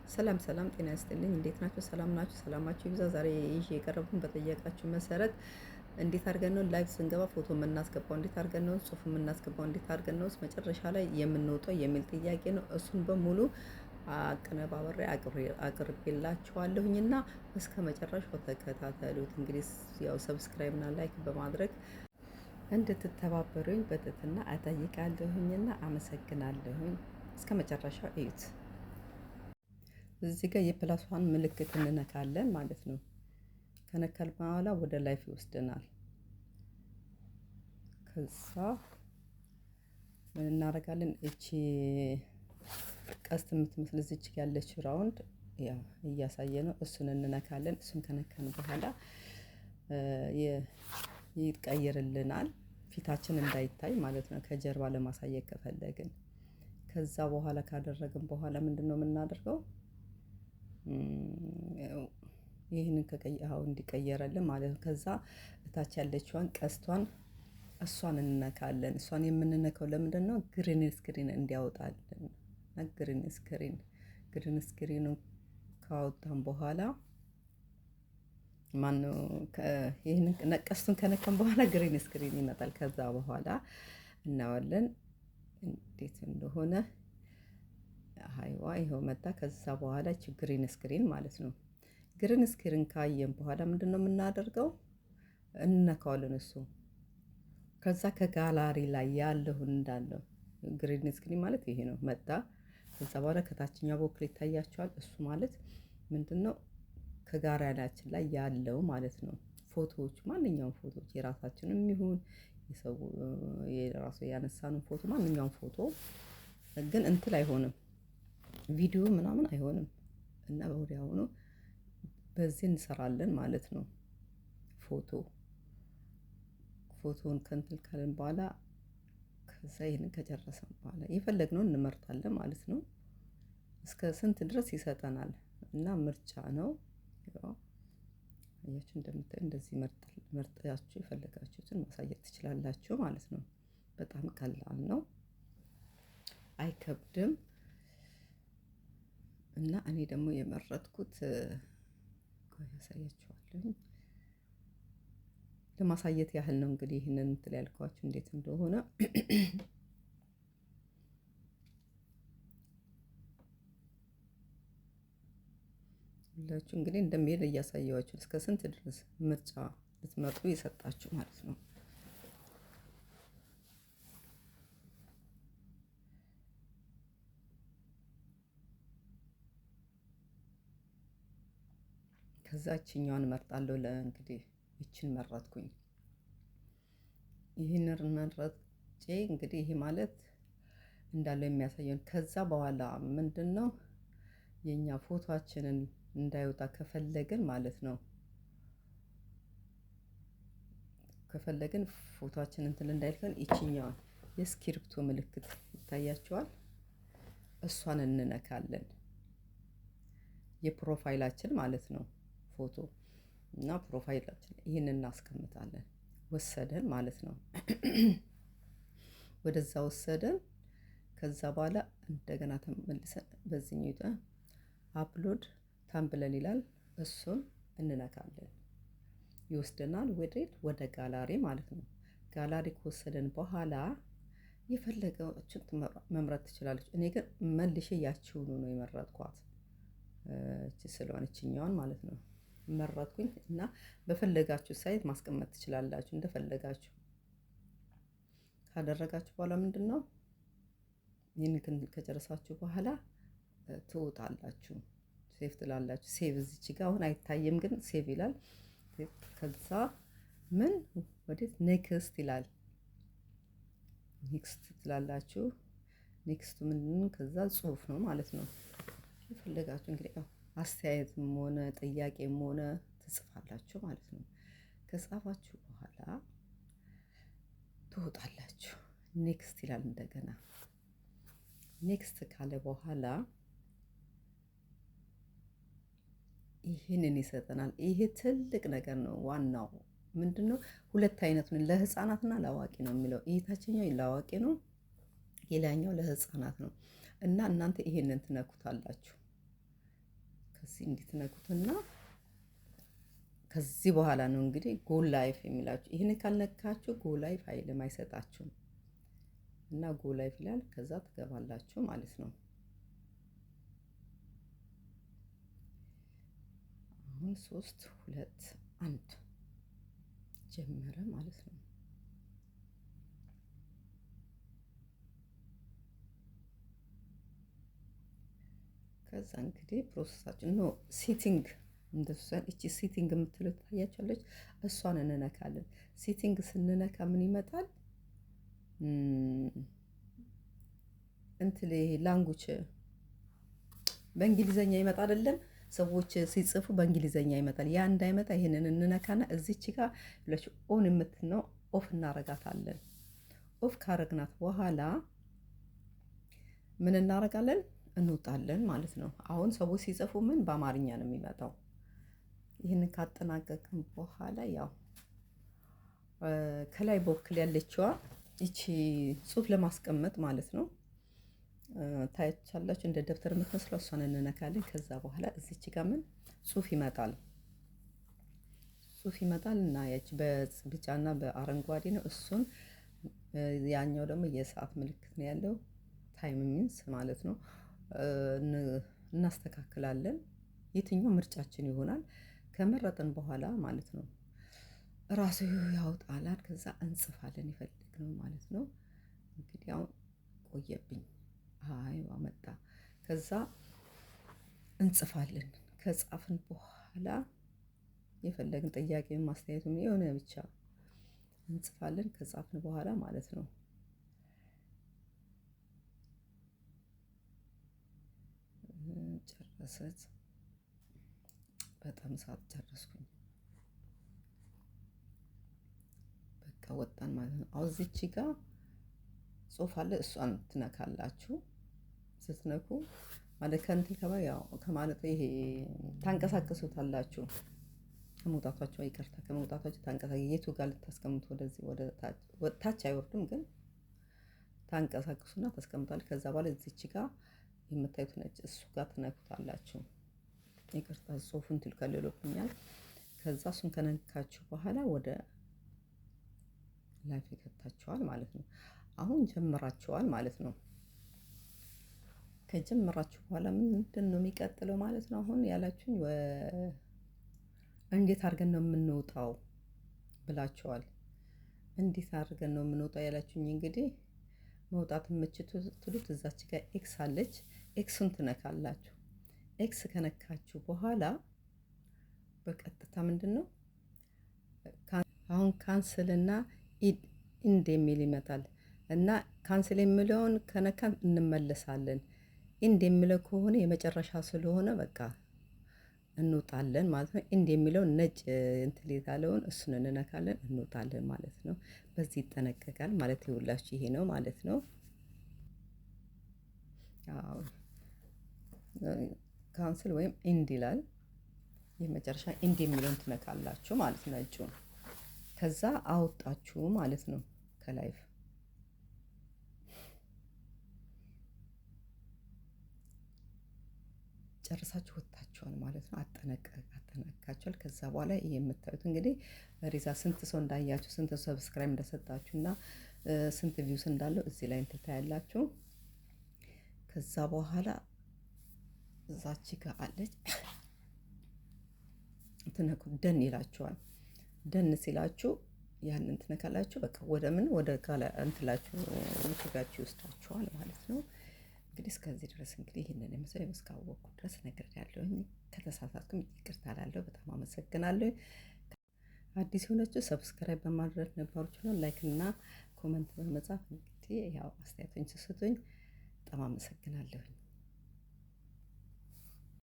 ሰላም ሰላም፣ ጤና ይስጥልኝ። እንዴት ናችሁ? ሰላም ናችሁ? ሰላማችሁ ይብዛ። ዛሬ ይዤ የቀረብኩን በጠየቃችሁ መሰረት እንዴት አድርገን ነው ላይቭ ስንገባ ፎቶ የምናስገባው፣ እንዴት አድርገን ነው ጽሁፍ የምናስገባው፣ እንዴት አድርገን ነው መጨረሻ ላይ የምንወጣው የሚል ጥያቄ ነው። እሱን በሙሉ አቀነባበሬ አቅርቤላችኋለሁኝና እስከ መጨረሻው ተከታተሉት። እንግዲህ ያው ሰብስክራይብ እና ላይክ በማድረግ እንድትተባበሩኝ በትህትና እጠይቃለሁኝና አመሰግናለሁኝ። እስከ መጨረሻው እዩት። እዚህ ጋር የፕላሷን ምልክት እንነካለን ማለት ነው። ከነካል በኋላ ወደ ላይፍ ይወስደናል። ከዛ ምን እናደርጋለን? እቺ ቀስት የምትመስል እዚች ያለች ራውንድ ያ እያሳየ ነው። እሱን እንነካለን። እሱን ከነካን በኋላ ይቀይርልናል። ፊታችን እንዳይታይ ማለት ነው፣ ከጀርባ ለማሳየት ከፈለግን። ከዛ በኋላ ካደረግን በኋላ ምንድነው የምናደርገው? ይህንን ከቀይሃው እንዲቀየረልን ማለት ነው። ከዛ እታች ያለችዋን ቀስቷን እሷን እንነካለን። እሷን የምንነካው ለምንድን ነው? ግሪን ስክሪን እንዲያወጣልን። ግሪን ስክሪኑ ካወጣን በኋላ ማነው ይህንን ቀስቱን ከነካን በኋላ ግሪን ስክሪን ይመጣል። ከዛ በኋላ እናዋለን እንዴት እንደሆነ። አይዋ ይኸው መጣ። ከዛ በኋላ ግሪን ስክሪን ማለት ነው። ግሪን ስክሪን ካየን በኋላ ምንድነው የምናደርገው? እንነካዋለን እሱ። ከዛ ከጋላሪ ላይ ያለውን እንዳለው ግሪን ስክሪን ማለት ይሄ ነው መጣ። ከዛ በኋላ ከታችኛው በኩል ይታያቸዋል። እሱ ማለት ምንድነው? ከጋላሪያችን ላይ ያለው ማለት ነው። ፎቶዎች፣ ማንኛውም ፎቶዎች የራሳችንም ይሁን የሰው የራሱ ያነሳነው ፎቶ፣ ማንኛውም ፎቶ ግን እንትን አይሆንም፣ ቪዲዮ ምናምን አይሆንም። እና ወዲያውኑ በዚህ እንሰራለን ማለት ነው። ፎቶውን ከንትል ካለን በኋላ ከዛ ይሄንን ከጨረሰን በኋላ የፈለግነውን እንመርጣለን ማለት ነው። እስከ ስንት ድረስ ይሰጠናል እና ምርጫ ነው። አያችሁ እንደምታዩ እንደዚህ መርጣችሁ የፈለጋችሁትን ማሳየት ትችላላችሁ ማለት ነው። በጣም ቀላል ነው፣ አይከብድም። እና እኔ ደግሞ የመረጥኩት ያሳያችኋለሁ ለማሳየት ያህል ነው። እንግዲህ ይህንን እንትን ያልኳችሁ እንዴት እንደሆነ ሁላችሁ እንግዲህ እንደሚሄድ እያሳየዋችሁ እስከ ስንት ድረስ ምርጫ ልትመርጡ የሰጣችሁ ማለት ነው። ከዛ እችኛዋን መርጣለሁ። ለእንግዲህ ይችን መረጥኩኝ። ይህንን መረጬ እንግዲህ ይሄ ማለት እንዳለው የሚያሳየን። ከዛ በኋላ ምንድነው የኛ ፎቶአችንን እንዳይወጣ ከፈለግን ማለት ነው። ከፈለግን ፎቶአችንን እንትን እንዳይልከን ይችኛዋን የስክሪፕቶ ምልክት ይታያቸዋል። እሷን እንነካለን። የፕሮፋይላችን ማለት ነው ፎቶ እና ፕሮፋይላችን ይህን እናስቀምጣለን። ወሰደን ማለት ነው። ወደዛ ወሰደን። ከዛ በኋላ እንደገና ተመልሰን በዚህኛው አፕሎድ ታምብለን ይላል። እሱን እንነካለን። ይወስደናል ወደ ጋላሪ ማለት ነው። ጋላሪ ከወሰደን በኋላ የፈለጋችሁን መምረጥ ትችላለች። እኔ ግን መልሼ ያችሁኑ ነው የመረጥኳት። እቺ ስለሆነ እችኛዋን ማለት ነው መረጥኩኝ። እና በፈለጋችሁ ሳይት ማስቀመጥ ትችላላችሁ እንደፈለጋችሁ። ካደረጋችሁ በኋላ ምንድነው ይህን ከጨረሳችሁ በኋላ ትወጣላችሁ። ሴቭ ትላላችሁ። ሴቭ እዚች ጋር አሁን አይታየም፣ ግን ሴቭ ይላል። ከዛ ምን ወዴት ኔክስት ይላል። ኔክስት ትላላችሁ። ኔክስቱ ምንድነው? ከዛ ጽሁፍ ነው ማለት ነው። የፈለጋችሁ እንግዲህ አስተያየትም ሆነ ጥያቄም ሆነ ትጽፋላችሁ ማለት ነው። ከጻፋችሁ በኋላ ትወጣላችሁ። ኔክስት ይላል። እንደገና ኔክስት ካለ በኋላ ይህንን ይሰጠናል። ይሄ ትልቅ ነገር ነው። ዋናው ምንድነው? ሁለት አይነት ነው፣ ለህፃናትና ለአዋቂ ነው የሚለው። ይሄ ታችኛው ለአዋቂ ነው፣ ሌላኛው ለህፃናት ነው። እና እናንተ ይሄንን ትነኩታላችሁ። ከዚህ እንዲትነኩትና ከዚህ በኋላ ነው እንግዲህ ጎ ላይፍ የሚላችሁ። ይህን ካልነካችሁ ጎ ላይፍ አይልም አይሰጣችሁም። እና ጎ ላይፍ ይላል። ከዛ ትገባላችሁ ማለት ነው። አሁን 3 2 1 ጀመረ ማለት ነው። ከዛ እንግዲህ ፕሮሰሳችን ኖ ሴቲንግ እንደሱ እቺ ሴቲንግ የምትለው ታያቻለች። እሷን እንነካለን። ሴቲንግ ስንነካ ምን ይመጣል? እንትን ላንጉጅ በእንግሊዘኛ ይመጣ አይደለም። ሰዎች ሲጽፉ በእንግሊዘኛ ይመጣል። ያ እንዳይመጣ ይሄንን እንነካና እዚች ጋር ብለሽ ኦን የምትነው ኦፍ እናረጋታለን። ኦፍ ካረግናት በኋላ ምን እናረጋለን? እንውጣለን ማለት ነው። አሁን ሰዎች ሲጽፉ ምን በአማርኛ ነው የሚመጣው። ይህንን ካጠናቀቅን በኋላ ያው ከላይ በኩል ያለችዋ ይቺ ጽሁፍ ለማስቀመጥ ማለት ነው ታያቻላችሁ፣ እንደ ደብተር የምትመስለው እሷን እንነካለን። ከዛ በኋላ እዚች ጋር ምን ጽሁፍ ይመጣል፣ ጽሁፍ ይመጣል እና ያቺ በቢጫና በአረንጓዴ ነው። እሱን ያኛው ደግሞ የሰዓት ምልክት ነው ያለው፣ ታይም ሚንስ ማለት ነው። እናስተካክላለን። የትኛው ምርጫችን ይሆናል ከመረጥን በኋላ ማለት ነው ራሱ ያውጣላል። ከዛ እንጽፋለን የፈለግነው ማለት ነው። እንግዲህ አሁን ቆየብኝ። አይ መጣ። ከዛ እንጽፋለን። ከጻፍን በኋላ የፈለግን ጥያቄ ማስተያየቱም የሆነ ብቻ እንጽፋለን። ከጻፍን በኋላ ማለት ነው ጨረሰት። በጣም ሰዓት ጨረስኩኝ። በቃ ወጣን ማለት ነው። አሁን እዚች ጋር ጽሁፍ አለ። እሷን ትነካላችሁ። ስትነኩ ማለት ከእንትን ያው ከማለት ይሄ ታንቀሳቅሱታላችሁ። ከመውጣታችሁ ይቅርታ፣ ከመውጣታችሁ የቱ ጋር ልታስቀምጡ ወደ ታች አይወርድም፣ ግን ታንቀሳቅሱና ታስቀምጣል። ከዛ በኋላ እዚች ጋር የምታዩት ነጭ እሱ ጋር ትነኩታላችሁ። ይቅርታ ጽሁፉን ትልከልሎብኛል። ከዛ እሱን ከነካችሁ በኋላ ወደ ላይፍ ይከታችኋል ማለት ነው። አሁን ጀምራችኋል ማለት ነው። ከጀመራችሁ በኋላ ምንድን ነው የሚቀጥለው ማለት ነው? አሁን ያላችሁኝ እንዴት አድርገን ነው የምንወጣው ብላችኋል። እንዴት አድርገን ነው የምንወጣው ያላችሁኝ፣ እንግዲህ መውጣት የምትችሉት እዛች ጋር ኤክስ አለች። ኤክሱን ትነካላችሁ። ኤክስ ከነካችሁ በኋላ በቀጥታ ምንድን ነው አሁን ካንስል እና ኢንድ የሚል ይመጣል እና ካንስል የሚለውን ከነካን እንመለሳለን። ኢንድ የሚለው ከሆነ የመጨረሻ ስለሆነ በቃ እንውጣለን ማለት ነው። ኢንድ የሚለውን ነጭ እንትን ያለውን እሱን እንነካለን፣ እንውጣለን ማለት ነው። በዚህ ይጠነቀቃል ማለት ይውላችሁ። ይሄ ነው ማለት ነው። አዎ ካንስል ወይም ኢንድ ይላል። የመጨረሻ ኢንድ የሚለውን ትነካላችሁ ማለት ነው። እጁን ከዛ አወጣችሁ ማለት ነው ከላይፍ። ጨርሳችሁ ወጣችኋል ማለት ነው። አጠናቅቃችኋል። ከዛ በኋላ ይሄ የምታዩት እንግዲህ ሪዛ ስንት ሰው እንዳያችሁ፣ ስንት ሰብስክራይብ እንደሰጣችሁ እና ስንት ቪውስ እንዳለው እዚህ ላይ እንትታያላችሁ። ከዛ በኋላ እዛች ጋር አለች ትነኩ ደን ይላችኋል። ደን ሲላችሁ ያንን ትነካላችሁ። በቃ ወደ ምን ወደ ካላ እንትላችሁ ዩቲዩባችሁ ይወስዳችኋል ማለት ነው። እንግዲህ እስከዚህ ድረስ እንግዲህ ይህንን የመሰለ እስካወቅኩ ድረስ ነገር ያለውኝ ከተሳሳትኩም ይቅርታ እላለሁ። በጣም አመሰግናለሁ። አዲስ የሆነችው ሰብስክራይብ በማድረግ ነባሮች ነው ላይክ እና ኮመንት በመጻፍ እንግዲህ ያው አስተያየቶችን ስጡኝ። በጣም አመሰግናለሁ።